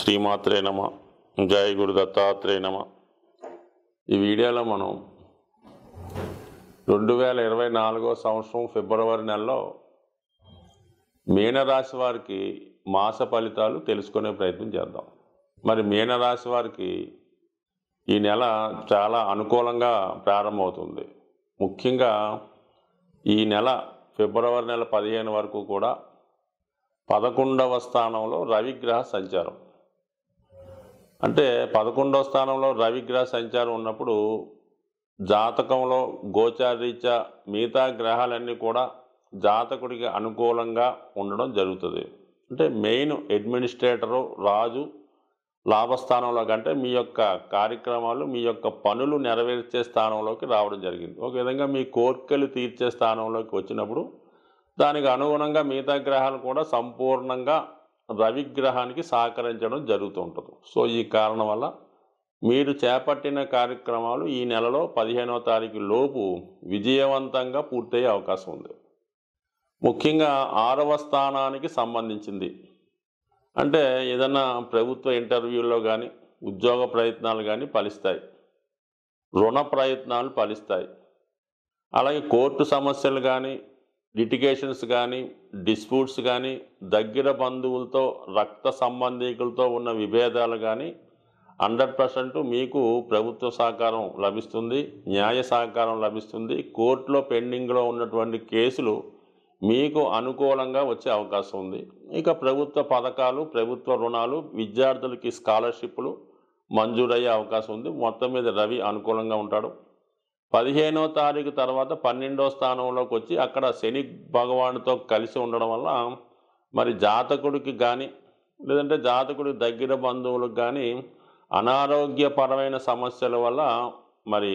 శ్రీమాత్రే నమ. జయ గురు దత్తాత్రేయ నమ. ఈ వీడియోలో మనం 2024 సంవత్సరం ఫిబ్రవరి నెలలో మీనరాశి వారికి మాస ఫలితాలు తెలుసుకునే ప్రయత్నం చేద్దాం. మరి మీనరాశి వారికి ఈ నెల చాలా అనుకూలంగా ప్రారంభమవుతుంది. ముఖ్యంగా ఈ నెల ఫిబ్రవరి నెల 15 వరకు కూడా 11వ స్థానంలో రవిగ్రహ సంచారం. అంటే 11వ స్థానంలో రవిగ్రహ సంచారం ఉన్నప్పుడు జాతకంలో గోచారీత్యా మిగతా గ్రహాలన్నీ కూడా జాతకుడికి అనుకూలంగా ఉండడం జరుగుతుంది. అంటే మెయిన్ అడ్మినిస్ట్రేటరు రాజు లాభస్థానంలో కంటే మీ యొక్క కార్యక్రమాలు మీ యొక్క పనులు నెరవేర్చే స్థానంలోకి రావడం జరిగింది. ఒక విధంగా మీ కోర్కెలు తీర్చే స్థానంలోకి వచ్చినప్పుడు దానికి అనుగుణంగా మిగతా గ్రహాలు కూడా సంపూర్ణంగా రవిగ్రహానికి సహకరించడం జరుగుతూ ఉంటుంది. సో ఈ కారణం వల్ల మీరు చేపట్టిన కార్యక్రమాలు ఈ నెలలో 15వ తారీఖు లోపు విజయవంతంగా పూర్తయ్యే అవకాశం ఉంది. ముఖ్యంగా 6వ స్థానానికి సంబంధించింది. అంటే ఏదైనా ప్రభుత్వ ఇంటర్వ్యూల్లో కానీ ఉద్యోగ ప్రయత్నాలు కానీ ఫలిస్తాయి, రుణ ప్రయత్నాలు ఫలిస్తాయి, అలాగే కోర్టు సమస్యలు కానీ లిటిగేషన్స్ కానీ డిస్ప్యూట్స్ కానీ దగ్గర బంధువులతో రక్త సంబంధికులతో ఉన్న విభేదాలు కానీ 100% మీకు ప్రభుత్వ సహకారం లభిస్తుంది, న్యాయ సహకారం లభిస్తుంది. కోర్టులో పెండింగ్లో ఉన్నటువంటి కేసులు మీకు అనుకూలంగా వచ్చే అవకాశం ఉంది. ఇక ప్రభుత్వ పథకాలు ప్రభుత్వ రుణాలు విద్యార్థులకి స్కాలర్షిప్లు మంజూరయ్యే అవకాశం ఉంది. మొత్తం మీద రవి అనుకూలంగా ఉంటాడు. 15వ తారీఖు తర్వాత 12వ స్థానంలోకి వచ్చి అక్కడ శని భగవానుతో కలిసి ఉండడం వల్ల మరి జాతకుడికి కానీ లేదంటే జాతకుడి దగ్గర బంధువులకు కానీ అనారోగ్యపరమైన సమస్యల వల్ల మరి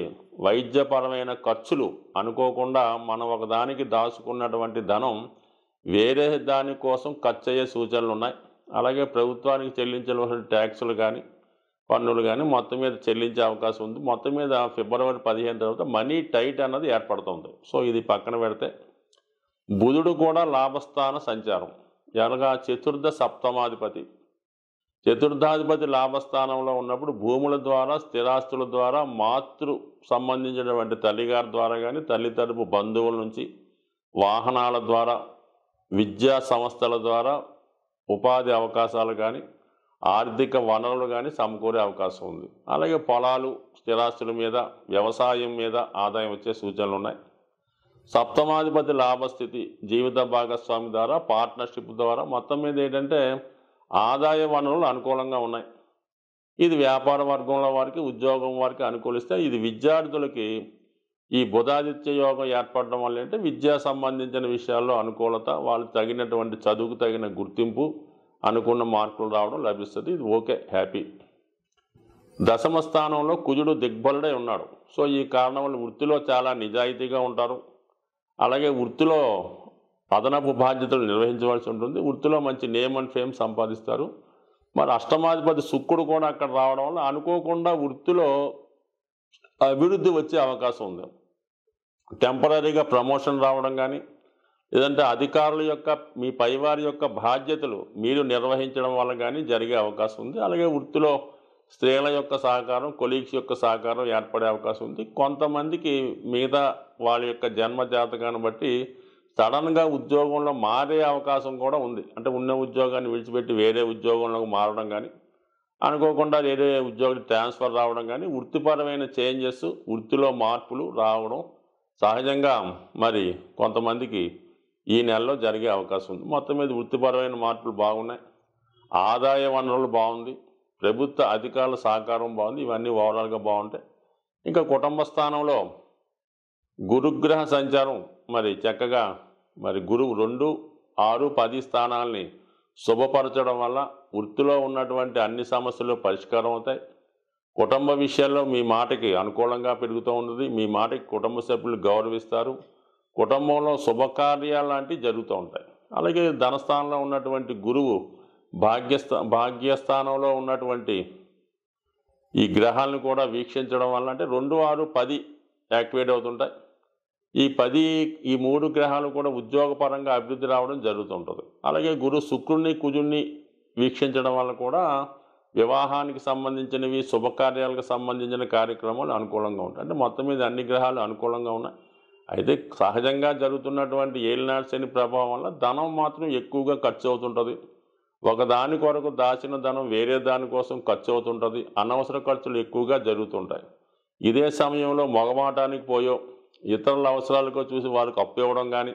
వైద్యపరమైన ఖర్చులు అనుకోకుండా మనం ఒకదానికి దాచుకున్నటువంటి ధనం వేరే దానికోసం ఖర్చు అయ్యే సూచనలు ఉన్నాయి. అలాగే ప్రభుత్వానికి చెల్లించవలసిన ట్యాక్సులు కానీ పన్నులు కానీ మొత్తం మీద చెల్లించే అవకాశం ఉంది. మొత్తం మీద ఫిబ్రవరి 15 తర్వాత మనీ టైట్ అన్నది ఏర్పడుతుంది. సో ఇది పక్కన పెడితే బుధుడు కూడా లాభస్థాన సంచారం ఎలాగా చతుర్థ సప్తమాధిపతి. చతుర్థాధిపతి లాభస్థానంలో ఉన్నప్పుడు భూముల ద్వారా స్థిరాస్తుల ద్వారా మాతృ సంబంధించినటువంటి తల్లిగారి ద్వారా కానీ తల్లి తరపు బంధువుల నుంచి వాహనాల ద్వారా విద్యా సంస్థల ద్వారా ఉపాధి అవకాశాలు కానీ ఆర్థిక వనరులు కానీ సమకూరే అవకాశం ఉంది. అలాగే పొలాలు స్థిరాస్తుల మీద వ్యవసాయం మీద ఆదాయం వచ్చే సూచనలు ఉన్నాయి. సప్తమాధిపతి లాభస్థితి జీవిత భాగస్వామి ద్వారా పార్ట్నర్షిప్ ద్వారా మొత్తం మీద ఏంటంటే ఆదాయ వనరులు అనుకూలంగా ఉన్నాయి. ఇది వ్యాపార వర్గంలో వారికి ఉద్యోగం వారికి అనుకూలిస్తే, ఇది విద్యార్థులకి ఈ బుధాదిత్య యోగం ఏర్పడడం వల్ల అంటే విద్యా సంబంధించిన విషయాల్లో అనుకూలత, వాళ్ళు తగినటువంటి చదువుకు తగిన గుర్తింపు అనుకున్న మార్కులు రావడం లభిస్తుంది. ఇది ఓకే, హ్యాపీ. దశమ స్థానంలో కుజుడు దిగ్బలుడై ఉన్నాడు. సో ఈ కారణం వల్ల వృత్తిలో చాలా నిజాయితీగా ఉంటారు. అలాగే వృత్తిలో అదనపు బాధ్యతలు నిర్వహించవలసి ఉంటుంది. వృత్తిలో మంచి నేమ్ అండ్ ఫేమ్ సంపాదిస్తారు. మరి అష్టమాధిపతి శుక్రుడు కూడా అక్కడ రావడం వల్ల అనుకోకుండా వృత్తిలో అభివృద్ధి వచ్చే అవకాశం ఉంది. టెంపరీగా ప్రమోషన్ రావడం కానీ లేదంటే అధికారుల యొక్క మీ పైవారి యొక్క బాధ్యతలు మీరు నిర్వహించడం వల్ల కానీ జరిగే అవకాశం ఉంది. అలాగే వృత్తిలో స్త్రీల యొక్క సహకారం కొలీగ్స్ యొక్క సహకారం ఏర్పడే అవకాశం ఉంది. కొంతమందికి మిగతా వాళ్ళ యొక్క జన్మ జాతకాన్ని బట్టి సడన్గా ఉద్యోగంలో మారే అవకాశం కూడా ఉంది. అంటే ఉన్న ఉద్యోగాన్ని విడిచిపెట్టి వేరే ఉద్యోగంలోకి మారడం కానీ అనుకోకుండా వేరే ఉద్యోగం ట్రాన్స్ఫర్ రావడం కానీ వృత్తిపరమైన చేంజెస్ వృత్తిలో మార్పులు రావడం సహజంగా మరి కొంతమందికి ఈ నెలలో జరిగే అవకాశం ఉంది. మొత్తం మీద వృత్తిపరమైన మార్పులు బాగున్నాయి. ఆదాయ వనరులు బాగుంది. ప్రభుత్వ అధికారుల సహకారం బాగుంది. ఇవన్నీ ఓవరాల్గా బాగుంటాయి. ఇంకా కుటుంబ స్థానంలో గురుగ్రహ సంచారం మరి చక్కగా మరి గురువు 2, 6, 10 స్థానాలని శుభపరచడం వల్ల వృత్తిలో ఉన్నటువంటి అన్ని సమస్యలు పరిష్కారం అవుతాయి. కుటుంబ విషయాల్లో మీ మాటకి అనుకూలంగా పెరుగుతూ ఉంటుంది. మీ మాటకి కుటుంబ సభ్యులు గౌరవిస్తారు. కుటుంబంలో శుభకార్యాలు లాంటివి జరుగుతూ ఉంటాయి. అలాగే ధనస్థానంలో ఉన్నటువంటి గురువు భాగ్యస్థానంలో ఉన్నటువంటి ఈ గ్రహాలను కూడా వీక్షించడం వల్ల అంటే 2, 6, 10 యాక్టివేట్ అవుతుంటాయి. ఈ 3 గ్రహాలు కూడా ఉద్యోగపరంగా అభివృద్ధి రావడం జరుగుతుంటుంది. అలాగే గురు శుక్రుడిని కుజుడిని వీక్షించడం వల్ల కూడా వివాహానికి సంబంధించినవి, శుభకార్యాలకు సంబంధించిన కార్యక్రమాలు అనుకూలంగా ఉంటాయి. అంటే మొత్తం మీద అన్ని గ్రహాలు అనుకూలంగా ఉన్నాయి. అయితే సహజంగా జరుగుతున్నటువంటి ఏలినాటి శని ప్రభావం వల్ల ధనం మాత్రం ఎక్కువగా ఖర్చు అవుతుంటుంది. ఒకదాని కొరకు దాచిన ధనం వేరే దానికోసం ఖర్చు అవుతుంటుంది. అనవసర ఖర్చులు ఎక్కువగా జరుగుతుంటాయి. ఇదే సమయంలో మొగమాటానికి పోయో ఇతరుల అవసరాలకో చూసి వారికి అప్పు ఇవ్వడం కానీ,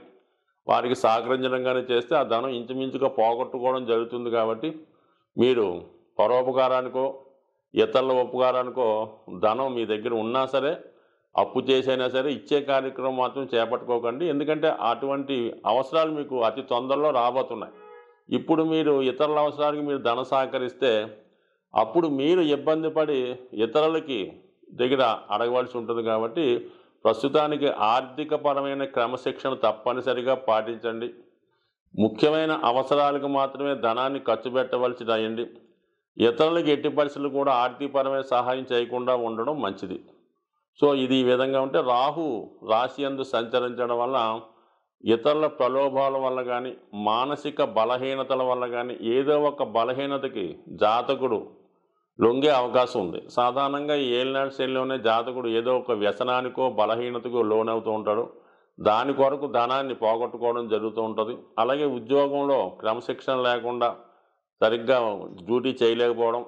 వారికి సహకరించడం కానీ చేస్తే ఆ ధనం ఇంచుమించుగా పోగొట్టుకోవడం జరుగుతుంది. కాబట్టి మీరు పరోపకారానికో ఇతరుల ఉపకారానికో ధనం మీ దగ్గర ఉన్నా సరే, అప్పు చేసైనా సరే ఇచ్చే కార్యక్రమం మాత్రం చేపట్టుకోకండి. ఎందుకంటే అటువంటి అవసరాలు మీకు అతి తొందరలో రాబోతున్నాయి. ఇప్పుడు మీరు ఇతరుల అవసరానికి మీరు ధన సహకరిస్తే అప్పుడు మీరు ఇబ్బంది పడి ఇతరులకి దగ్గర అడగవలసి ఉంటుంది. కాబట్టి ప్రస్తుతానికి ఆర్థికపరమైన క్రమశిక్షణ తప్పనిసరిగా పాటించండి. ముఖ్యమైన అవసరాలకు మాత్రమే ధనాన్ని ఖర్చు పెట్టవలసి అయ్యండి. ఇతరులకు ఎట్టి పరిస్థితులు కూడా ఆర్థికపరమైన సహాయం చేయకుండా ఉండడం మంచిది. సో ఇది ఈ విధంగా ఉంటే రాహు రాశి యందు సంచరించడం వల్ల ఇతరుల ప్రలోభాల వల్ల కానీ, మానసిక బలహీనతల వల్ల కానీ, ఏదో ఒక బలహీనతకి జాతకుడు లొంగే అవకాశం ఉంది. సాధారణంగా ఈ ఏలినాటి శనిలోనే జాతకుడు ఏదో ఒక వ్యసనానికో బలహీనతకో లోనవుతూ ఉంటాడు. దాని కొరకు ధనాన్ని పోగొట్టుకోవడం జరుగుతూ ఉంటుంది. అలాగే ఉద్యోగంలో క్రమశిక్షణ లేకుండా సరిగ్గా డ్యూటీ చేయలేకపోవడం,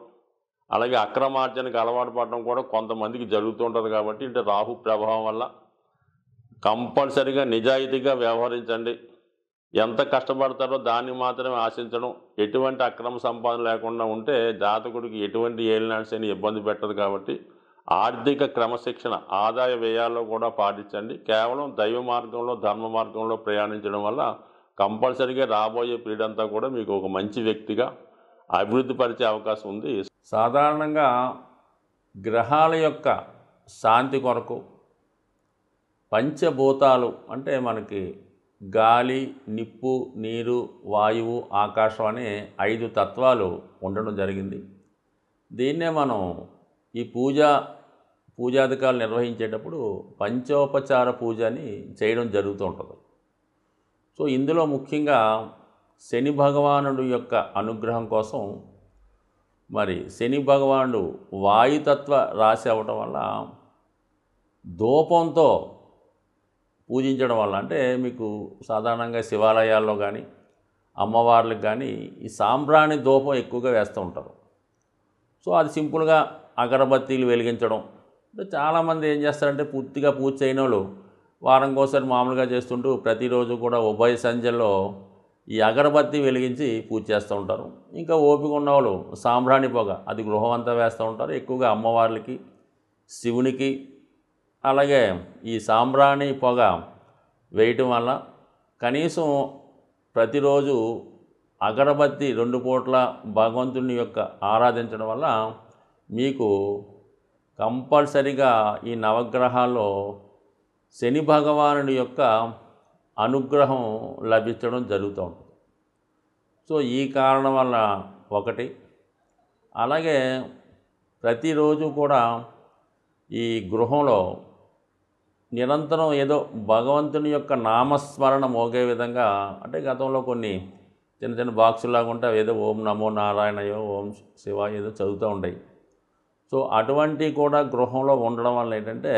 అలాగే అక్రమార్జనకి అలవాటు పడడం కూడా కొంతమందికి జరుగుతూ ఉంటుంది. కాబట్టి అంటే రాహు ప్రభావం వల్ల కంపల్సరిగా నిజాయితీగా వ్యవహరించండి. ఎంత కష్టపడతారో దాన్ని మాత్రమే ఆశించడం, ఎటువంటి అక్రమ సంపాదన లేకుండా ఉంటే జాతకుడికి ఎటువంటి ఏలినాటి శని ఇబ్బంది పెట్టదు. కాబట్టి ఆర్థిక క్రమశిక్షణ ఆదాయ వ్యయాల్లో కూడా పాటించండి. కేవలం దైవ మార్గంలో, ధర్మ మార్గంలో ప్రయాణించడం వల్ల కంపల్సరిగా రాబోయే పీరియడ్ అంతా కూడా మీకు ఒక మంచి వ్యక్తిగా అభివృద్ధి పరిచే అవకాశం ఉంది. సాధారణంగా గ్రహాల యొక్క శాంతి కొరకు పంచభూతాలు అంటే మనకి గాలి, నిప్పు, నీరు, వాయువు, ఆకాశం అనే 5 తత్వాలు ఉండడం జరిగింది. దీన్నే మనం ఈ పూజాధికారులు నిర్వహించేటప్పుడు పంచోపచార పూజ అని చేయడం జరుగుతూ ఉంటుంది. సో ఇందులో ముఖ్యంగా శని భగవానుడు యొక్క అనుగ్రహం కోసం మరి శని భగవానుడు వాయుతత్వ రాశి అవ్వటం వల్ల ధూపంతో పూజించడం వల్ల, అంటే మీకు సాధారణంగా శివాలయాల్లో కానీ అమ్మవార్లకు కానీ ఈ సాంబ్రాణి ధూపం ఎక్కువగా వేస్తూ ఉంటారు. సో అది సింపుల్గా అగరబత్తీలు వెలిగించడం. అంటే చాలామంది ఏం చేస్తారంటే పూర్తిగా పూజ చేయని వాళ్ళు వారంకోసారి మామూలుగా చేస్తుంటూ ప్రతిరోజు కూడా ఉభయ సంధ్యల్లో ఈ అగరబత్తి వెలిగించి పూజ చేస్తూ ఉంటారు. ఇంకా ఓపిక ఉన్నవాళ్ళు సాంబ్రాణి పొగ అది గృహం అంతా వేస్తూ ఉంటారు. ఎక్కువగా అమ్మవార్లకి, శివునికి, అలాగే ఈ సాంబ్రాణి పొగ వేయటం వల్ల కనీసం ప్రతిరోజు అగరబత్తి 2 పూట్ల భగవంతుని యొక్క ఆరాధించడం వల్ల మీకు కంపల్సరిగా ఈ నవగ్రహాల్లో శని భగవానుడి యొక్క అనుగ్రహం లభించడం జరుగుతూ ఉంటుంది. సో ఈ కారణం వల్ల ఒకటి, అలాగే ప్రతిరోజు కూడా ఈ గృహంలో నిరంతరం ఏదో భగవంతుని యొక్క నామస్మరణ మోగే విధంగా, అంటే గతంలో కొన్ని చిన్న చిన్న బాక్సులాగా ఉంటే ఏదో ఓం నమో నారాయణయో, ఓం శివాయ ఏదో చదువుతూ ఉంటాయి. సో అటువంటి కూడా గృహంలో ఉండడం వల్ల ఏంటంటే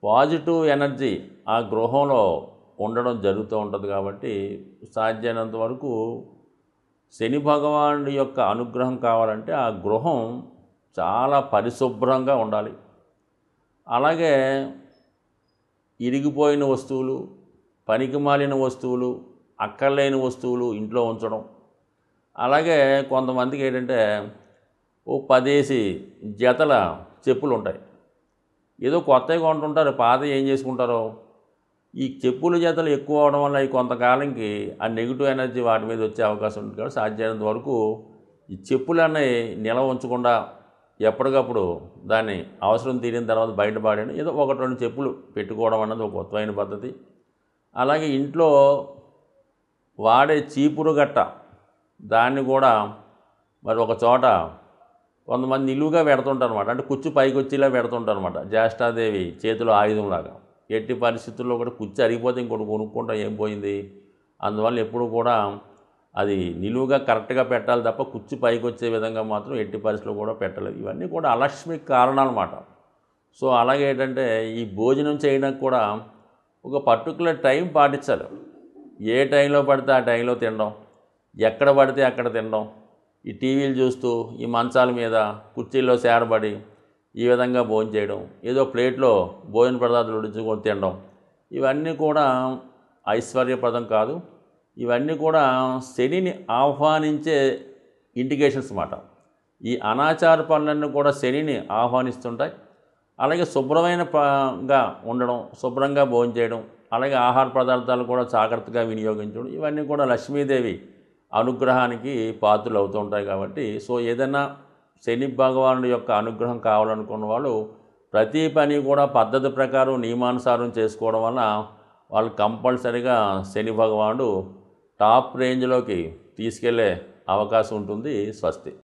పాజిటివ్ ఎనర్జీ ఆ గృహంలో ఉండడం జరుగుతూ ఉంటుంది. కాబట్టి సాధ్యమైనంత వరకు శని భగవానుడి యొక్క అనుగ్రహం కావాలంటే ఆ గృహం చాలా పరిశుభ్రంగా ఉండాలి. అలాగే ఇరిగిపోయిన వస్తువులు, పనికిమాలిన వస్తువులు, అక్కర్లేని వస్తువులు ఇంట్లో ఉంచడం. అలాగే కొంతమందికి ఏంటంటే ఓ 10 జతల చెప్పులు ఉంటాయి. ఏదో కొత్తవి కొంటుంటారు, పాత ఏం చేసుకుంటారో. ఈ చెప్పుల జతలు ఎక్కువ అవడం వల్ల ఈ కొంతకాలంకి ఆ నెగిటివ్ ఎనర్జీ వాటి మీద వచ్చే అవకాశం ఉంటుంది. కాబట్టి సాధ్యమైనంత వరకు ఈ చెప్పులన్నీ నిల్వ ఉంచకుండా ఎప్పటికప్పుడు దాన్ని అవసరం తీరిన తర్వాత బయటపడేయండి. ఏదో 1-2 చెప్పులు పెట్టుకోవడం అన్నది ఒక కొత్తమైన పద్ధతి. అలాగే ఇంట్లో వాడే చీపురు గట్ట దాన్ని కూడా మరి ఒక చోట కొంతమంది నిలువుగా పెడుతుంటారు అనమాట. అంటే కుచ్చు పైకి వచ్చేలా పెడుతుంటారు అనమాట. జ్యేష్ఠాదేవి చేతిలో ఆయుధంలాగా. ఎట్టి పరిస్థితుల్లో కూడా కుచ్చు అరిగిపోతే ఇంకోటి కొనుక్కుంటా ఏం పోయింది. అందువల్ల ఎప్పుడు కూడా అది నిలువుగా కరెక్ట్గా పెట్టాలి తప్ప కుర్చీ పైకి వచ్చే విధంగా మాత్రం ఎట్టి పరిస్థితుల్లో కూడా పెట్టలేదు. ఇవన్నీ కూడా అలక్ష్మికి కారణాలన్నమాట. సో అలాగే ఏంటంటే ఈ భోజనం చేయడానికి కూడా ఒక పర్టికులర్ టైం పాటించాలి. ఏ టైంలో పడితే ఆ టైంలో తినడం, ఎక్కడ పడితే అక్కడ తినడం, ఈ టీవీలు చూస్తూ ఈ మంచాల మీద కుర్చీల్లో సేరబడి ఈ విధంగా భోజనం చేయడం, ఏదో ప్లేట్లో భోజన పదార్థాలు ఉడించుకొని తినడం, ఇవన్నీ కూడా ఐశ్వర్యప్రదం కాదు. ఇవన్నీ కూడా శనిని ఆహ్వానించే ఇండికేషన్స్ అన్నమాట. ఈ అనాచార పనులన్నీ కూడా శనిని ఆహ్వానిస్తుంటాయి. అలాగే శుభ్రమైనగా ఉండడం, శుభ్రంగా భోజనం చేయడం, అలాగే ఆహార పదార్థాలు కూడా జాగ్రత్తగా వినియోగించడం, ఇవన్నీ కూడా లక్ష్మీదేవి అనుగ్రహానికి పాత్రలు అవుతూ ఉంటాయి. కాబట్టి సో ఏదైనా శని భగవానుడి యొక్క అనుగ్రహం కావాలనుకున్న వాళ్ళు ప్రతి పని కూడా పద్ధతి ప్రకారం నియమానుసారం చేసుకోవడం వల్ల వాళ్ళు కంపల్సరీగా శని భగవానుడు టాప్ రేంజ్లోకి తీసుకెళ్లే అవకాశం ఉంటుంది. స్వస్తి.